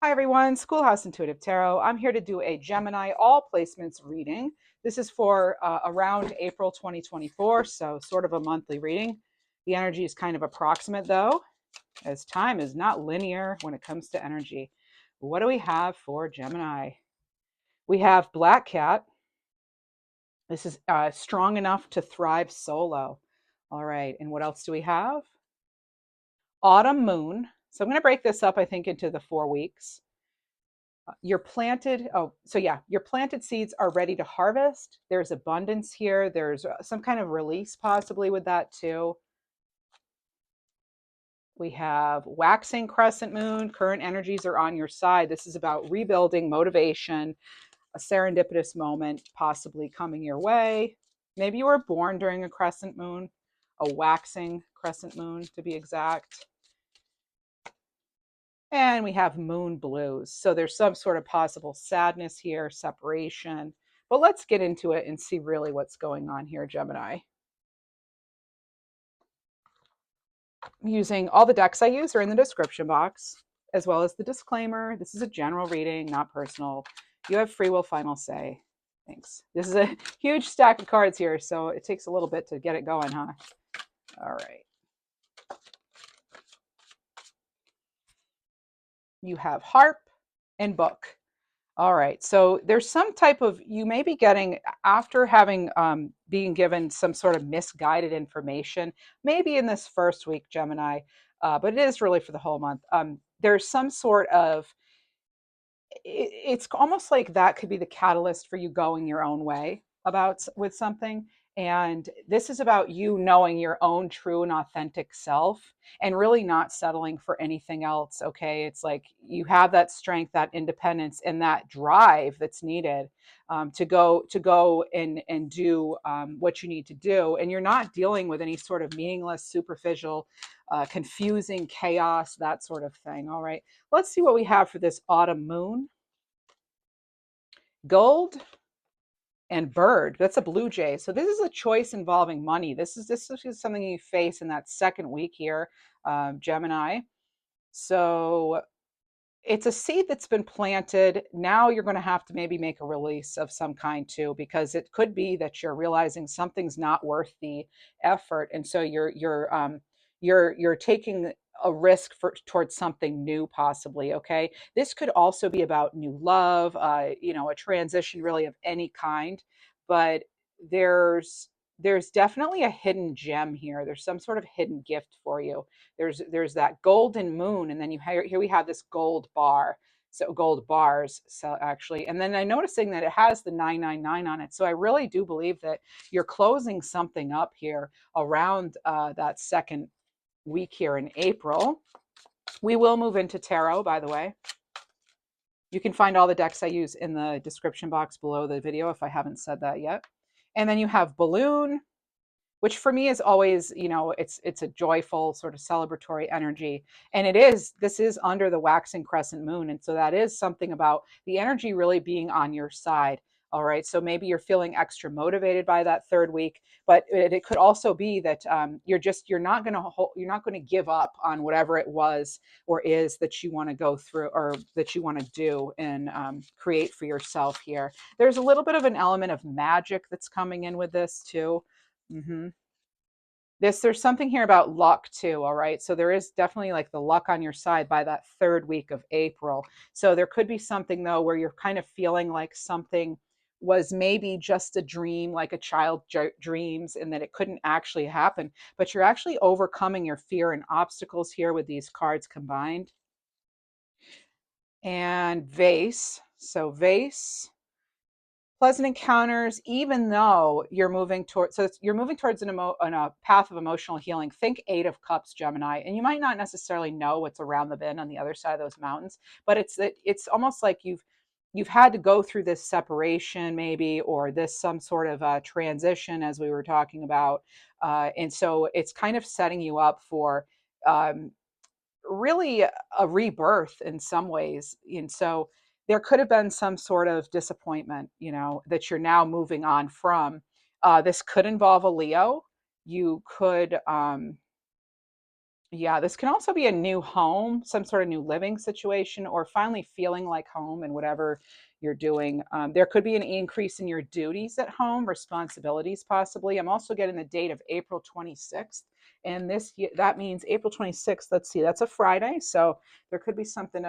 Hi everyone, Schoolhouse Intuitive Tarot. I'm here to do a Gemini all placements reading. This is for around April 2024, so sort of a monthly reading. The energy is kind of approximate though, as time is not linear when it comes to energy. What do we have for Gemini? We have Black Cat. This is strong enough to thrive solo. All right, and what else do we have? Autumn Moon. So I'm going to break this up, I think, into the 4 weeks. Your planted your planted seeds are ready to harvest. There's abundance here. There's some kind of release possibly with that too. We have waxing crescent moon. Current energies are on your side. This is about rebuilding, motivation, a serendipitous moment possibly coming your way. Maybe you were born during a crescent moon, a waxing crescent moon to be exact. And we have moon blues. So there's some sort of possible sadness here, separation. But let's get into it and see really what's going on here, Gemini. Using all the decks I use are in the description box, as well as the disclaimer. This is a general reading, not personal. You have free will, final say. Thanks. This is a huge stack of cards here, so it takes a little bit to get it going, huh? All right. You have harp and book. All right. So there's some type of, you may be getting, after having being given some sort of misguided information, maybe in this first week, Gemini, but it is really for the whole month. There's some sort of, it's almost like that could be the catalyst for you going your own way about with something. And this is about you knowing your own true and authentic self and really not settling for anything else. Okay. It's like you have that strength, that independence, and that drive that's needed to go and do what you need to do. And you're not dealing with any sort of meaningless, superficial, confusing chaos, that sort of thing. All right. Let's see what we have for this autumn moon. Gold and bird. That's a blue jay. So this is a choice involving money. This is something you face in that second week here, Gemini. So it's a seed that's been planted. Now you're going to have to maybe make a release of some kind too, because it could be that you're realizing something's not worth the effort, and so you're taking a risk towards something new, possibly. Okay, this could also be about new love, a transition really of any kind, but there's there's definitely a hidden gem here. There's some sort of hidden gift for you. There's that golden moon, and then here we have this gold bar, so gold bars, so actually, and then I'm noticing that it has the 999 on it. So I really do believe that you're closing something up here around that second week here in April. We will move into tarot, by the way. You can find all the decks I use in the description box below the video if I haven't said that yet. And then you have balloon, which for me is always, it's a joyful sort of celebratory energy. And this is under the waxing crescent moon. And so that is something about the energy really being on your side. All right. So maybe you're feeling extra motivated by that third week, but it could also be that you're not going to give up on whatever it was or is that you want to go through or that you want to do and create for yourself here. There's a little bit of an element of magic that's coming in with this too. Mm-hmm. There's something here about luck too. All right, so there is definitely like the luck on your side by that third week of April. So there could be something though where you're kind of feeling like something was maybe just a dream, like a child dreams, and that it couldn't actually happen, but you're actually overcoming your fear and obstacles here with these cards combined. And vase, so vase, pleasant encounters, even though you're moving towards, so you're moving towards a path of emotional healing. Think 8 of Cups, Gemini, and you might not necessarily know what's around the bend on the other side of those mountains, but it's almost like you've had to go through this separation maybe, or this some sort of transition as we were talking about, and so it's kind of setting you up for um, really a rebirth in some ways. And so there could have been some sort of disappointment, that you're now moving on from. This could involve a Leo. You could Yeah, this can also be a new home, some sort of new living situation, or finally feeling like home in whatever you're doing. There could be an increase in your duties at home, responsibilities possibly. I'm also getting the date of April 26th. And that means April 26th, let's see, that's a Friday. So there could be something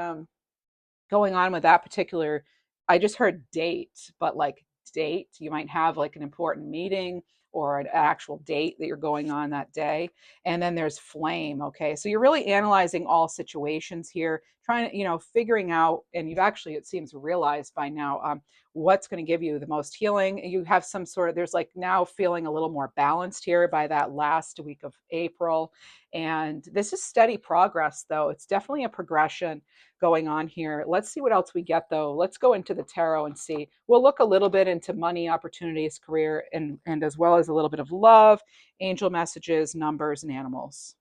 going on with that particular. I just heard date, but like date, you might have like an important meeting or an actual date that you're going on that day. And then there's flame. Okay, so you're really analyzing all situations here, trying to, figuring out, and you've actually, it seems, realized by now, what's going to give you the most healing. You have some sort of, there's like now feeling a little more balanced here by that last week of April. And this is steady progress, though. It's definitely a progression going on here. Let's see what else we get, though. Let's go into the tarot and see. We'll look a little bit into money, opportunities, career, and as well as a little bit of love, angel messages, numbers, and animals.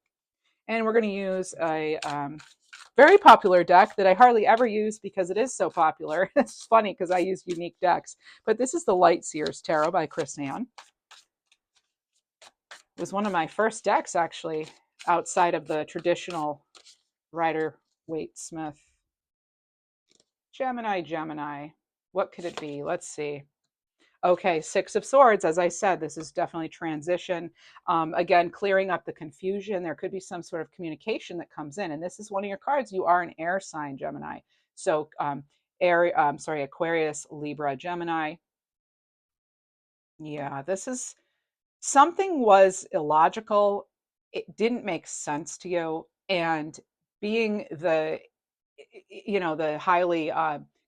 And we're going to use a very popular deck that I hardly ever use because it is so popular. It's funny because I use unique decks. But this is the Light Seers Tarot by Chris Ann. It was one of my first decks, actually, outside of the traditional Rider Waite Smith. Gemini, Gemini. What could it be? Let's see. Okay, Six of Swords. As I said, this is definitely transition. Again, clearing up the confusion. There could be some sort of communication that comes in. And this is one of your cards. You are an air sign, Gemini. So, Aquarius, Libra, Gemini. Yeah, this is something was illogical. It didn't make sense to you. And being the highly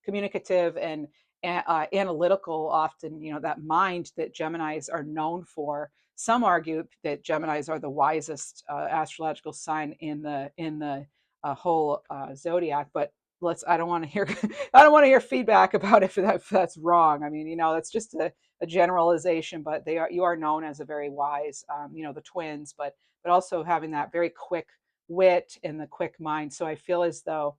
communicative and analytical, often, that mind that Geminis are known for. Some argue that Geminis are the wisest astrological sign in the whole zodiac, but I don't want to hear I don't want to hear feedback about if that's wrong. I mean, that's just a generalization, but you are known as a very wise, the twins, but also having that very quick wit and the quick mind. So I feel as though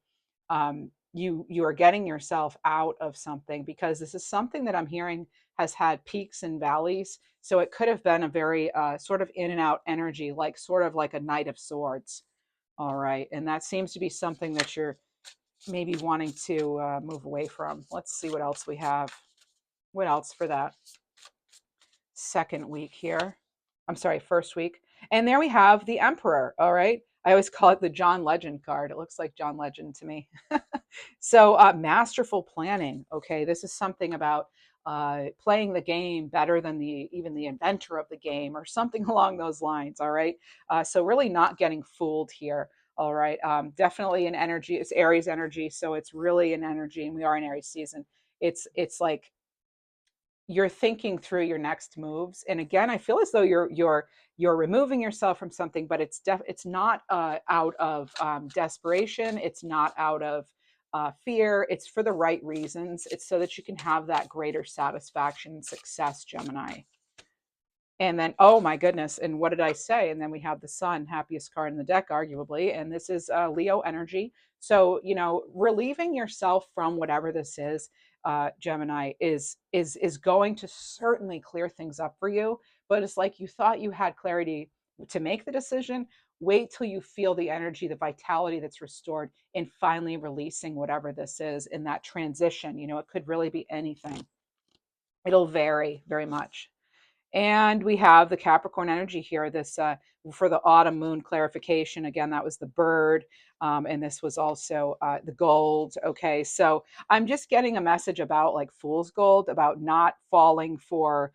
you are getting yourself out of something, because this is something that I'm hearing has had peaks and valleys. So it could have been a very sort of in and out energy, like sort of like a Knight of Swords. All right, and that seems to be something that you're maybe wanting to move away from. Let's see what else we have. What else for that second week here? I'm sorry, first week. And there we have the Emperor. All right. I always call it the John Legend card. It looks like John Legend to me. So, masterful planning. Okay, this is something about playing the game better than even the inventor of the game, or something along those lines. All right. So really not getting fooled here. All right. Definitely an energy. It's Aries energy, so it's really an energy, and we are in Aries season. It's like you're thinking through your next moves. And again, I feel as though you're removing yourself from something, but it's not out of desperation. It's not out of fear. It's for the right reasons. It's so that you can have that greater satisfaction and success, Gemini. And then, oh my goodness, and what did I say? And then we have the Sun, happiest card in the deck, arguably. And this is Leo energy. So, relieving yourself from whatever this is, Gemini, is going to certainly clear things up for you. But it's like you thought you had clarity to make the decision. Wait till you feel the energy, the vitality that's restored, and finally releasing whatever this is in that transition. It could really be anything. It'll vary very much. And we have the Capricorn energy here, this for the autumn moon clarification. Again, that was the bird. And this was also the gold. Okay, so I'm just getting a message about like fool's gold, about not falling for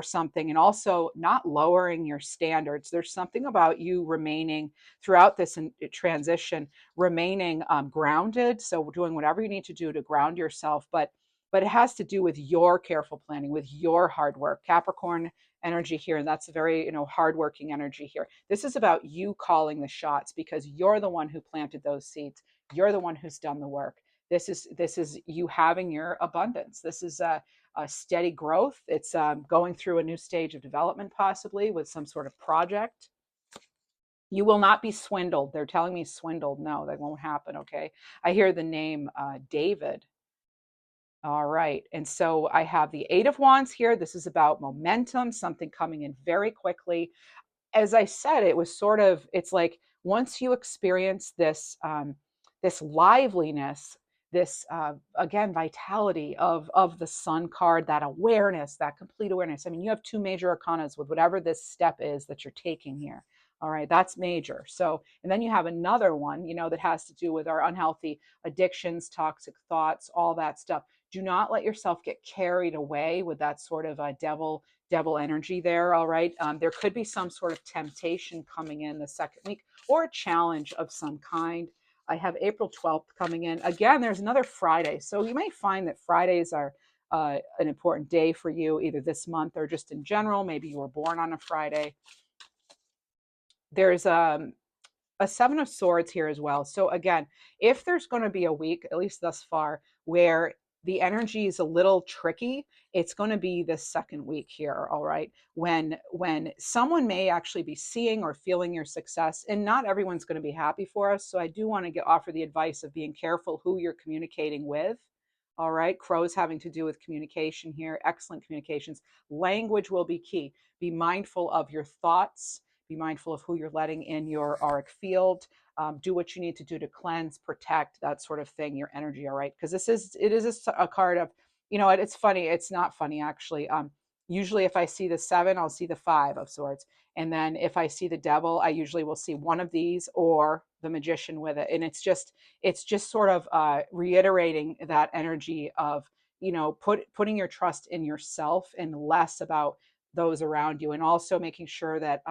something, and also not lowering your standards. There's something about you remaining throughout this transition, remaining grounded. So doing whatever you need to do to ground yourself, but it has to do with your careful planning, with your hard work. Capricorn energy here, and that's a very hardworking energy here. This is about you calling the shots, because you're the one who planted those seeds. You're the one who's done the work. This is you having your abundance. This is a steady growth. It's going through a new stage of development, possibly with some sort of project. You will not be swindled. They're telling me swindled. No, that won't happen. Okay, I hear the name David. All right. And so I have the Eight of Wands here. This is about momentum, something coming in very quickly. As I said, it's like once you experience this this liveliness, this again vitality of the sun card, that awareness, that complete awareness. I mean, you have two major arcanas with whatever this step is that you're taking here. All right, that's major. So, and then you have another one, that has to do with our unhealthy addictions, toxic thoughts, all that stuff. Do not let yourself get carried away with that sort of devil energy there. All right, there could be some sort of temptation coming in the second week, or a challenge of some kind. I have April 12th coming in. Again, there's another Friday. So you may find that Fridays are an important day for you, either this month or just in general. Maybe you were born on a Friday. There's a Seven of Swords here as well. So again, if there's going to be a week, at least thus far, where the energy is a little tricky, it's going to be this second week here. All right, when someone may actually be seeing or feeling your success, and not everyone's going to be happy for us. So I do want to offer the advice of being careful who you're communicating with. All right, crows having to do with communication here. Excellent communications. Language will be key. Be mindful of your thoughts. Be mindful of who you're letting in your auric field. Do what you need to do to cleanse, protect, that sort of thing, your energy. All right, because it is a card of, it's funny. It's not funny actually. Usually, if I see the seven, I'll see the Five of Swords, and then if I see the Devil, I usually will see one of these or the Magician with it, and it's just sort of reiterating that energy of putting your trust in yourself and less about those around you, and also making sure that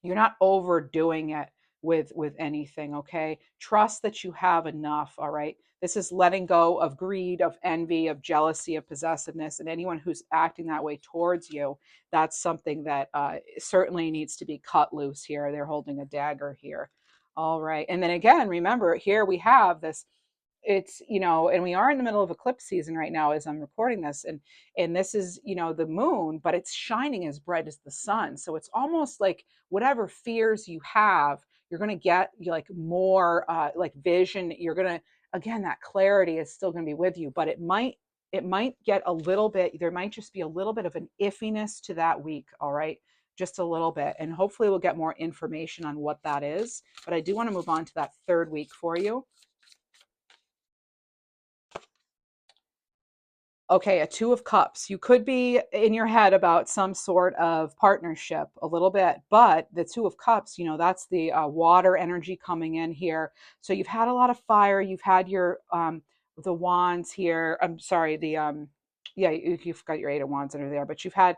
you're not overdoing it with anything. Okay, trust that you have enough. All right, this is letting go of greed, of envy, of jealousy, of possessiveness, and anyone who's acting that way towards you, that's something that certainly needs to be cut loose here. They're holding a dagger here. All right, and then again, remember, here we have this, it's and we are in the middle of eclipse season right now as I'm recording this, and this is the moon, but it's shining as bright as the sun. So it's almost like whatever fears you have, you're going to get like more like vision. You're going to, again, that clarity is still going to be with you, but it might get a little bit, there might just be a little bit of an iffiness to that week. All right, just a little bit, and hopefully we'll get more information on what that is. But I do want to move on to that third week for you. Okay, a Two of Cups. You could be in your head about some sort of partnership a little bit, but the Two of Cups, that's the water energy coming in here. So you've had a lot of fire. You've had your the wands here. I'm sorry, the yeah, you've got your Eight of Wands under there, but you've had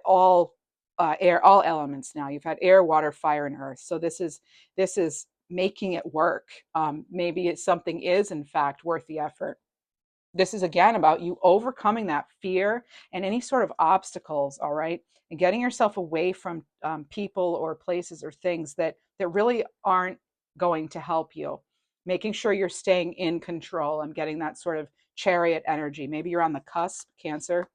all air, all elements now. You've had air, water, fire, and earth. So this is making it work. Maybe it's something is in fact worth the effort. This is again about you overcoming that fear and any sort of obstacles. All right, and getting yourself away from people or places or things that really aren't going to help you, making sure you're staying in control. I'm getting that sort of chariot energy. Maybe you're on the cusp, Cancer.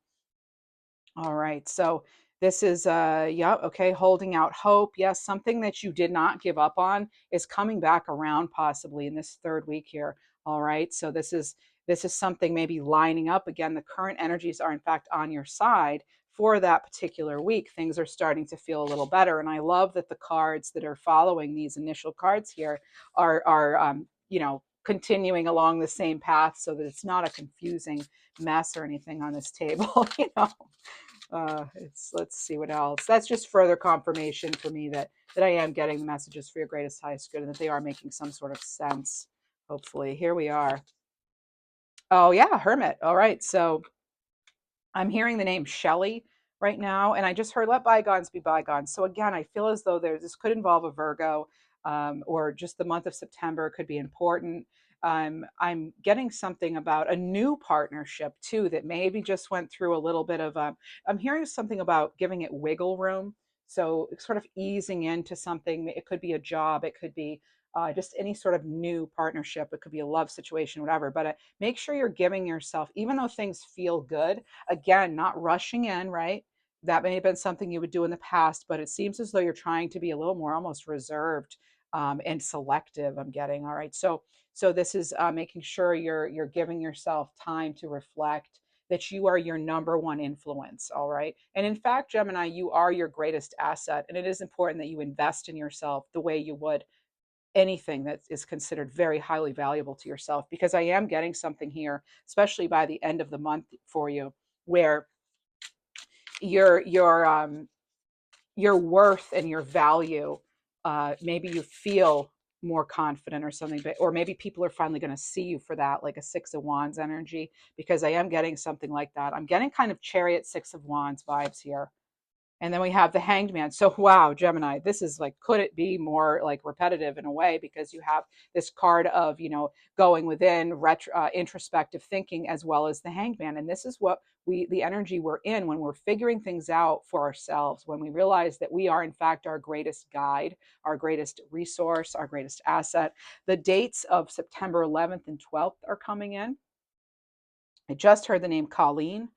All right. So this is yeah, okay, holding out hope. Yes, something that you did not give up on is coming back around possibly in this third week here. All right. So this is something maybe lining up again. The current energies are in fact on your side for that particular week. Things are starting to feel a little better. And I love that the cards that are following these initial cards here are continuing along the same path so that it's not a confusing mess or anything on this table. It's let's see what else. That's just further confirmation for me that I am getting the messages for your greatest highest good and that they are making some sort of sense. Hopefully, here we are. Oh yeah, Hermit. All right, so I'm hearing the name Shelley right now, and I just heard let bygones be bygones. So again, I feel as though this could involve a Virgo, or just the month of September could be important. I'm getting something about a new partnership too that maybe just went through a little bit of. I'm hearing something about giving it wiggle room, so sort of easing into something. It could be a job, it could be just any sort of new partnership. It could be a love situation, whatever. But make sure you're giving yourself, even though things feel good, again, not rushing in, right? That may have been something you would do in the past, but it seems as though you're trying to be a little more almost reserved and selective. I'm getting all right. So this is making sure you're giving yourself time to reflect, that you are your number one influence. All right. And in fact, Gemini, you are your greatest asset. And it is important that you invest in yourself the way you would anything that is considered very highly valuable to yourself, because I am getting something here, especially by the end of the month for you, where your your um your worth and your value, maybe you feel more confident or something, but or maybe people are finally going to see you for that, like a Six of Wands energy, because I am getting something like that. I'm getting kind of Chariot, Six of Wands vibes here. And then we have the Hanged Man. So, wow, Gemini, this is like, could it be more like repetitive in a way? Because you have this card of, going within, introspective thinking, as well as the Hanged Man. And this is what the energy we're in when we're figuring things out for ourselves, when we realize that we are, in fact, our greatest guide, our greatest resource, our greatest asset. The dates of September 11th and 12th are coming in. I just heard the name Colleen.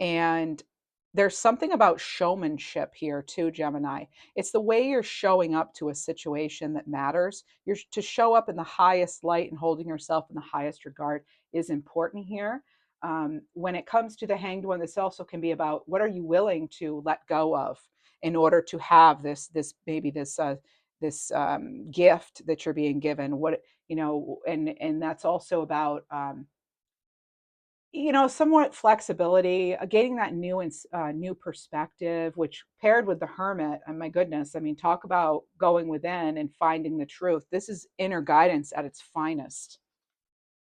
And there's something about showmanship here too, Gemini. It's the way you're showing up to a situation that matters. You're to show up in the highest light and holding yourself in the highest regard is important here. When it comes to the Hanged One, this also can be about what are you willing to let go of in order to have this maybe this gift that you're being given. And that's also about somewhat flexibility, gaining that new and new perspective, which paired with the Hermit, and my goodness, I mean, talk about going within and finding the truth. This is inner guidance at its finest.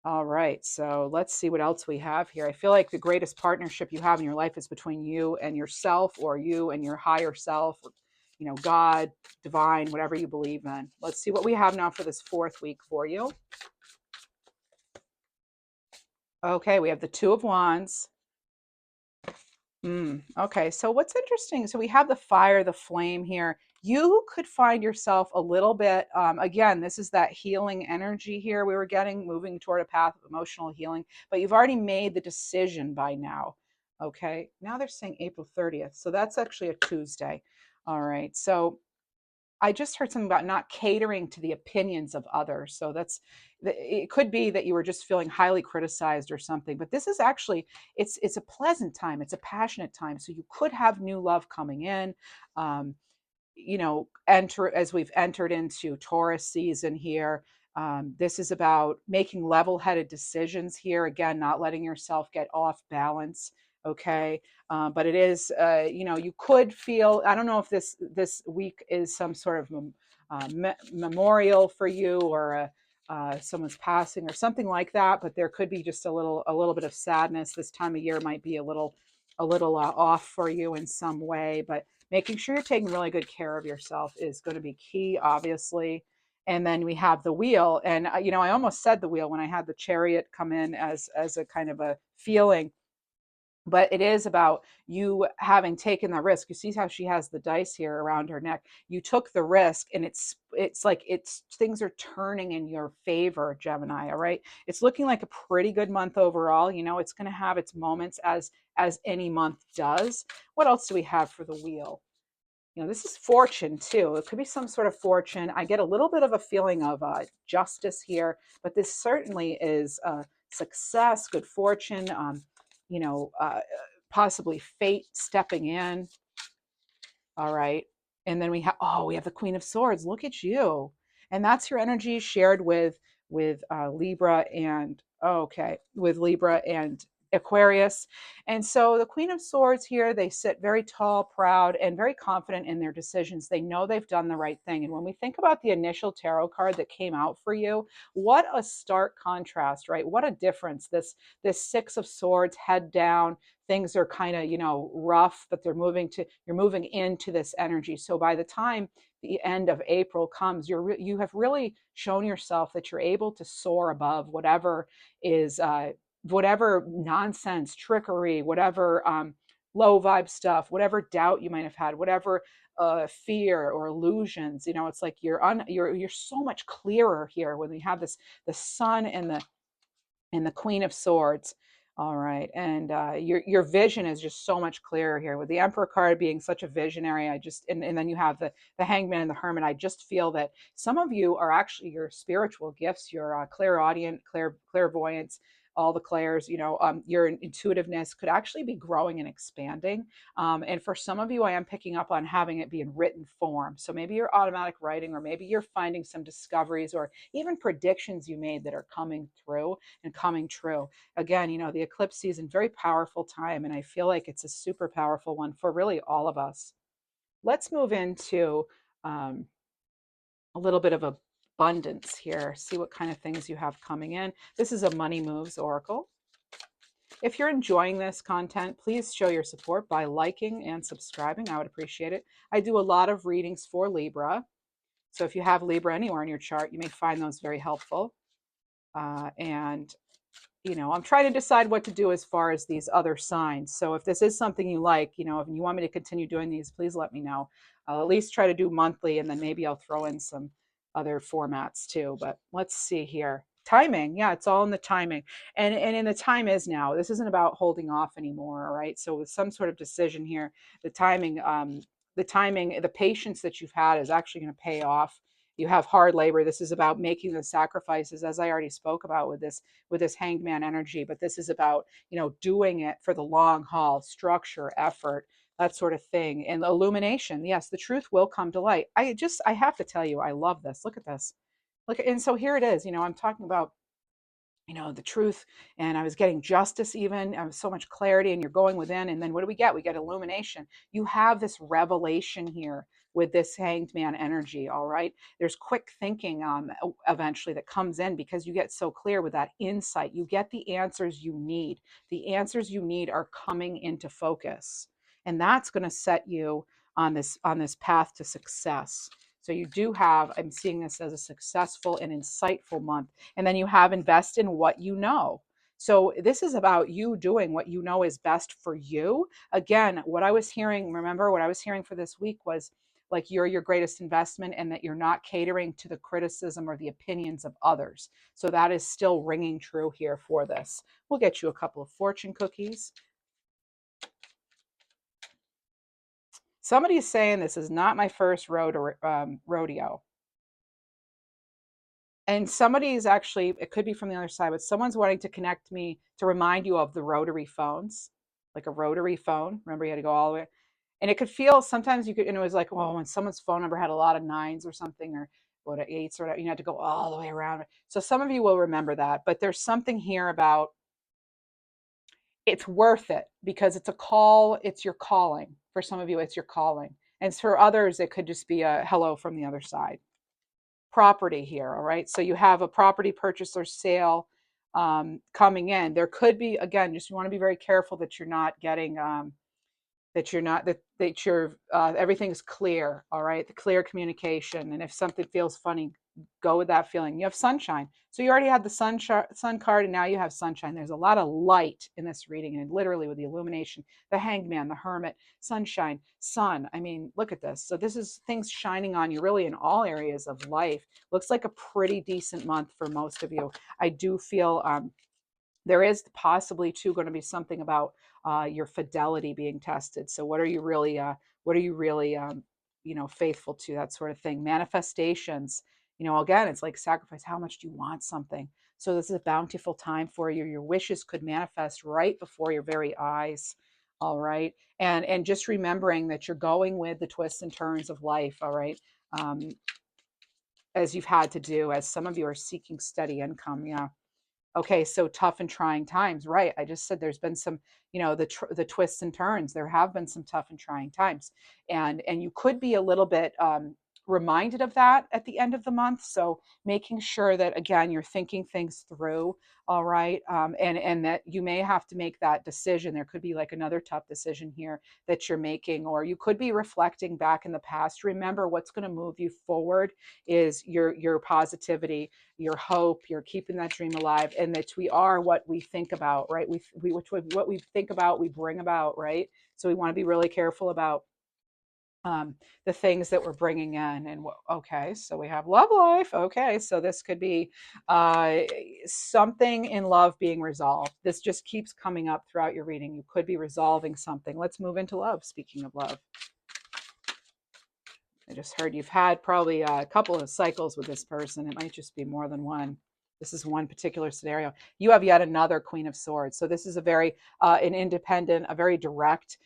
All right, so let's see what else we have here. I feel like the greatest partnership you have in your life is between you and yourself, or you and your higher self, or, God, divine, whatever you believe in. Let's see what we have now for this fourth week for you. Okay, we have the Two of Wands. Okay, so what's interesting, so we have the fire, the flame here. You could find yourself a little bit, again, this is that healing energy here we were getting, moving toward a path of emotional healing, but you've already made the decision by now. Okay, now they're saying April 30th, so that's actually a Tuesday. All right, so I just heard something about not catering to the opinions of others. So it could be that you were just feeling highly criticized or something, but this is actually it's a pleasant time. It's a passionate time. So you could have new love coming in. Um, enter as we've entered into Taurus season here. This is about making level-headed decisions here. Again, not letting yourself get off balance. Okay, but it is, you could feel. I don't know if this week is some sort of memorial for you, or someone's passing or something like that. But there could be just a little bit of sadness. This time of year might be a little off for you in some way, but making sure you're taking really good care of yourself is going to be key, obviously. And then we have the wheel, and I almost said the wheel when I had the chariot come in as a kind of a feeling, but it is about you having taken the risk. You see how she has the dice here around her neck. You took the risk, and it's like it's things are turning in your favor, Gemini. All right, it's looking like a pretty good month overall. It's going to have its moments as any month does. What else do we have for the wheel? This is fortune too. It could be some sort of fortune. I get a little bit of a feeling of justice here, but this certainly is success, good fortune, you know, uh, possibly fate stepping in. All right. And then we have the Queen of Swords. Look at you. And that's your energy shared with Libra and okay, with Libra and Aquarius. And so the Queen of Swords here, they sit very tall, proud, and very confident in their decisions. They know they've done the right thing. And when we think about the initial tarot card that came out for you, what a stark contrast, right? What a difference. This Six of Swords, head down, things are kind of rough, but you're moving into this energy. So by the time the end of April comes, you have really shown yourself that you're able to soar above whatever is whatever nonsense, trickery, whatever low vibe stuff, whatever doubt you might have had, whatever fear or illusions. It's like you're so much clearer here when we have the sun and the Queen of Swords. All right, and your vision is just so much clearer here with the Emperor card being such a visionary. And then you have the Hangman and the Hermit. I just feel that some of you are actually your spiritual gifts, your clairaudient, clairvoyance. all the clairs, your intuitiveness could actually be growing and expanding. And for some of you, I am picking up on having it be in written form. So maybe you're automatic writing, or maybe you're finding some discoveries or even predictions you made that are coming through and coming true. Again, the eclipse season, very powerful time. And I feel like it's a super powerful one for really all of us. Let's move into um, a little bit of abundance here. See what kind of things you have coming in. This is a Money Moves Oracle. If you're enjoying this content, please show your support by liking and subscribing. I would appreciate it. I do a lot of readings for Libra. So if you have Libra anywhere in your chart, you may find those very helpful. And I'm trying to decide what to do as far as these other signs. So if this is something you like, if you want me to continue doing these, please let me know. I'll at least try to do monthly, and then maybe I'll throw in some other formats too. But let's see here. Timing. Yeah, it's all in the timing. And in the time is now. This isn't about holding off anymore. All right. So with some sort of decision here, the patience that you've had is actually going to pay off. You have hard labor. This is about making the sacrifices, as I already spoke about with this hanged man energy. But this is about doing it for the long haul, structure, effort, that sort of thing. And illumination. Yes, the truth will come to light. I have to tell you, I love this. Look at this. Look, and so here it is. I'm talking about the truth, and I was getting justice, even I was so much clarity, and you're going within, and then what do we get? We get illumination. You have this revelation here with this hanged man energy. All right, there's quick thinking eventually that comes in because you get so clear with that insight. You get the answers you need. The answers you need are coming into focus, and that's going to set you on this path to success. So you do have, I'm seeing this as a successful and insightful month. And then you have invest in what you know. So this is about you doing what you know is best for you. Again, what I was hearing, remember what I was hearing for this week was like you're your greatest investment, and that you're not catering to the criticism or the opinions of others. So that is still ringing true here for this. We'll get you a couple of fortune cookies. Somebody is saying this is not my first rodeo. And somebody is actually, it could be from the other side, but someone's wanting to connect me to remind you of the rotary phones, like a rotary phone. Remember, you had to go all the way. And it could feel sometimes you could, and it was like, oh, when someone's phone number had a lot of nines or something, or what, eights, or you had to go all the way around. So some of you will remember that. But there's something here about it's worth it because it's a call, it's your calling. For some of you, it's your calling. And for others, it could just be a hello from the other side. Property here. All right. So you have a property purchase or sale coming in. There could be, again, just you want to be very careful that you're not getting that you're not that you're everything's clear. All right, the clear communication. And if something feels funny, go with that feeling. You have sunshine, so you already had the sun card, and now you have sunshine. There's a lot of light in this reading, and literally with the illumination, the hanged man, the hermit, sunshine, sun. I mean, look at this. So this is things shining on you really in all areas of life. Looks like a pretty decent month for most of you. I do feel there is possibly too going to be something about your fidelity being tested. So what are you really faithful to, that sort of thing. Manifestations, again, it's like sacrifice. How much do you want something? So this is a bountiful time for you. Your wishes could manifest right before your very eyes. All right. And just remembering that you're going with the twists and turns of life. All right. um, as you've had to do, as some of you are seeking steady income. Yeah. Okay, so tough and trying times, right? I just said there's been some, the twists and turns. There have been some tough and trying times, and you could be a little bit reminded of that at the end of the month. So making sure that again you're thinking things through, all right, and that you may have to make that decision. There could be like another tough decision here that you're making, or you could be reflecting back in the past. Remember, what's going to move you forward is your positivity, your hope, you're keeping that dream alive, and that we are what we think about, right? What we think about, we bring about, right? So we want to be really careful about the things that we're bringing in. And okay, so we have love life. Okay, so this could be something in love being resolved. This just keeps coming up throughout your reading. You could be resolving something. Let's move into love. Speaking of love, I just heard you've had probably a couple of cycles with this person. It might just be more than one. This is one particular scenario. You have yet another Queen of Swords. So this is a very an independent, a very direct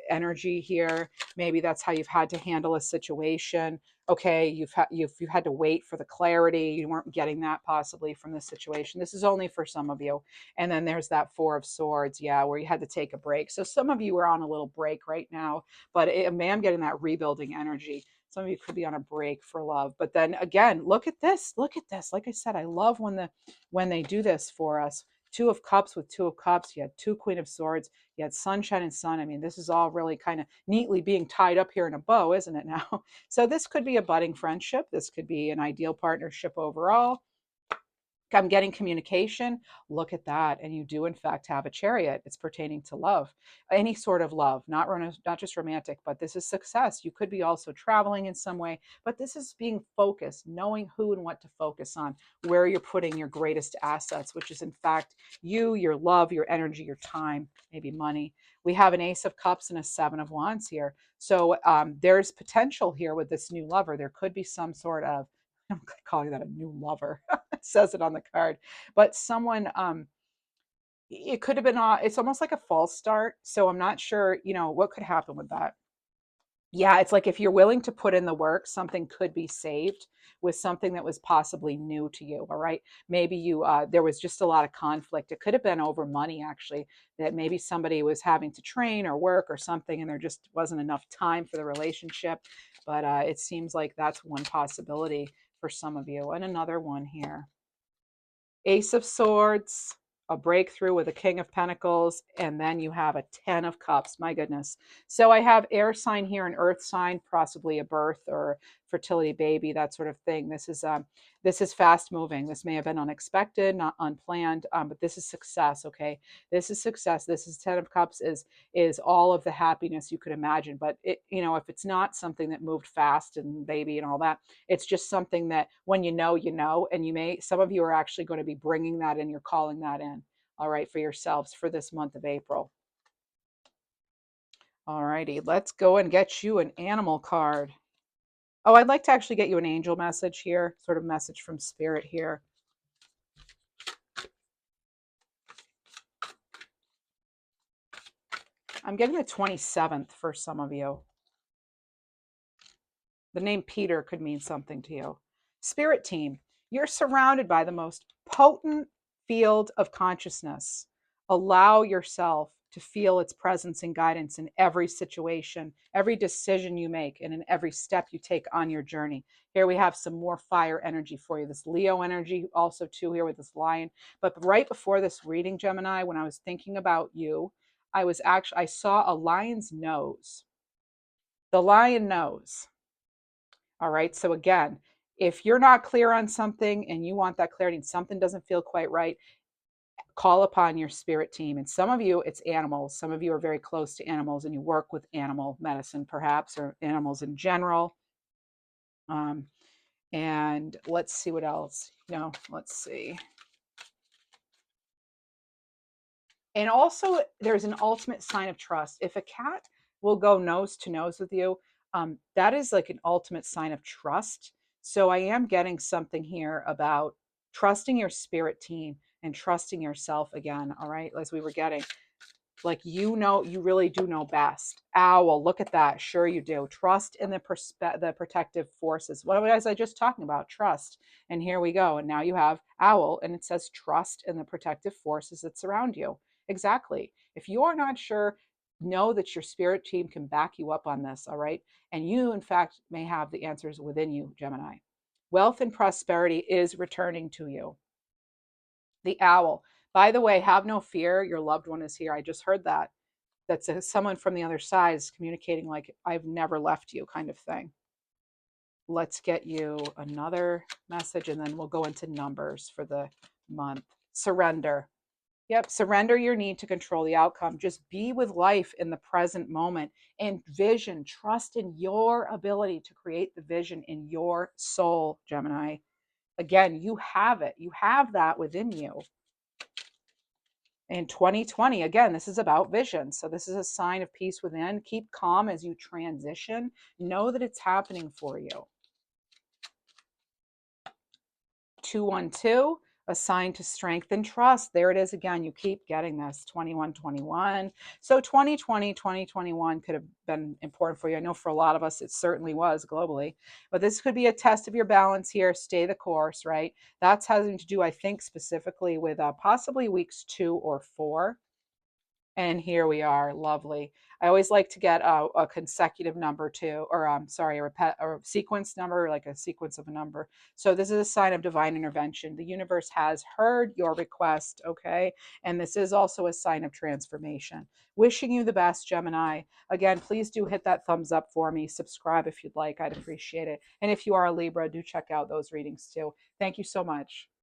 energy here. Maybe that's how you've had to handle a situation. Okay, you've had to wait for the clarity. You weren't getting that possibly from this situation. This is only for some of you. And then there's that Four of Swords, yeah, where you had to take a break. So some of you are on a little break right now, but I'm getting that rebuilding energy. Some of you could be on a break for love. But then again, look at this. Look at this. Like I said, I love when they do this for us. Two of Cups with Two of Cups. You had two Queen of Swords. You had Sunshine and Sun. I mean, this is all really kind of neatly being tied up here in a bow, isn't it now? So this could be a budding friendship. This could be an ideal partnership overall. I'm getting communication. Look at that. And you do, in fact, have a Chariot. It's pertaining to love, any sort of love, not just romantic, but this is success. You could be also traveling in some way, but this is being focused, knowing who and what to focus on, where you're putting your greatest assets, which is, in fact, you, your love, your energy, your time, maybe money. We have an Ace of Cups and a Seven of Wands here. So there's potential here with this new lover. There could be some sort of, I'm calling that a new lover. It says it on the card, but someone, it could have been, it's almost like a false start. So I'm not sure, what could happen with that. Yeah, it's like if you're willing to put in the work, something could be saved with something that was possibly new to you. All right. Maybe there was just a lot of conflict. It could have been over money, actually, that maybe somebody was having to train or work or something, and there just wasn't enough time for the relationship. But it seems like that's one possibility for some of you. And another one here. Ace of Swords, a breakthrough with a King of Pentacles, and then you have a Ten of Cups. My goodness. So I have air sign here, an earth sign, possibly a birth or fertility baby, that sort of thing. This is fast moving. This may have been unexpected, not unplanned, but this is success. Okay, this is success. This is Ten of Cups is all of the happiness you could imagine. But if it's not something that moved fast and baby and all that, it's just something that when you know, and some of you are actually going to be bringing that in, you're calling that in, all right, for yourselves for this month of April. All righty, let's go and get you an animal card. Oh, I'd like to actually get you an angel message here, sort of message from spirit here. I'm getting the 27th for some of you. The name Peter could mean something to you. Spirit team, you're surrounded by the most potent field of consciousness. Allow yourself to feel its presence and guidance in every situation, every decision you make, and in every step you take on your journey. Here we have some more fire energy for you. This Leo energy also too here with this lion. But right before this reading, Gemini, when I was thinking about you, I saw a lion's nose. The lion nose. All right. So again, if you're not clear on something and you want that clarity and something doesn't feel quite right, call upon your spirit team. And some of you, it's animals. Some of you are very close to animals and you work with animal medicine, perhaps, or animals in general. And let's see what else. Let's see. And also, there's an ultimate sign of trust. If a cat will go nose to nose with you, that is like an ultimate sign of trust. So I am getting something here about trusting your spirit team and trusting yourself again. All right, as we were getting. Like, you really do know best. Owl, look at that. Sure you do. Trust in the protective forces. What was I just talking about? Trust. And here we go. And now you have owl, and it says trust in the protective forces that surround you. Exactly. If you are not sure, know that your spirit team can back you up on this, all right? And you, in fact, may have the answers within you, Gemini. Wealth and prosperity is returning to you. The owl. By the way, have no fear. Your loved one is here. I just heard that. That's someone from the other side is communicating like, I've never left you, kind of thing. Let's get you another message, and then we'll go into numbers for the month. Surrender. Yep, surrender your need to control the outcome. Just be with life in the present moment. And vision, trust in your ability to create the vision in your soul, Gemini. Again, you have it. You have that within you. In 2020, again, this is about vision. So this is a sign of peace within. Keep calm as you transition. Know that it's happening for you. 212, Assigned to strength and trust. There it is again. You keep getting this 2121. So 2020, 2021 could have been important for you. I know for a lot of us, it certainly was globally, but this could be a test of your balance here. Stay the course, right? That's having to do, I think, specifically with possibly weeks 2 or 4. And here we are, lovely. I always like to get a consecutive number too, or sorry, or sequence number, like a sequence of a number. So this is a sign of divine intervention. The universe has heard your request, okay? And this is also a sign of transformation. Wishing you the best, Gemini. Again, please do hit that thumbs up for me. Subscribe if you'd like. I'd appreciate it. And if you are a Libra, do check out those readings too. Thank you so much.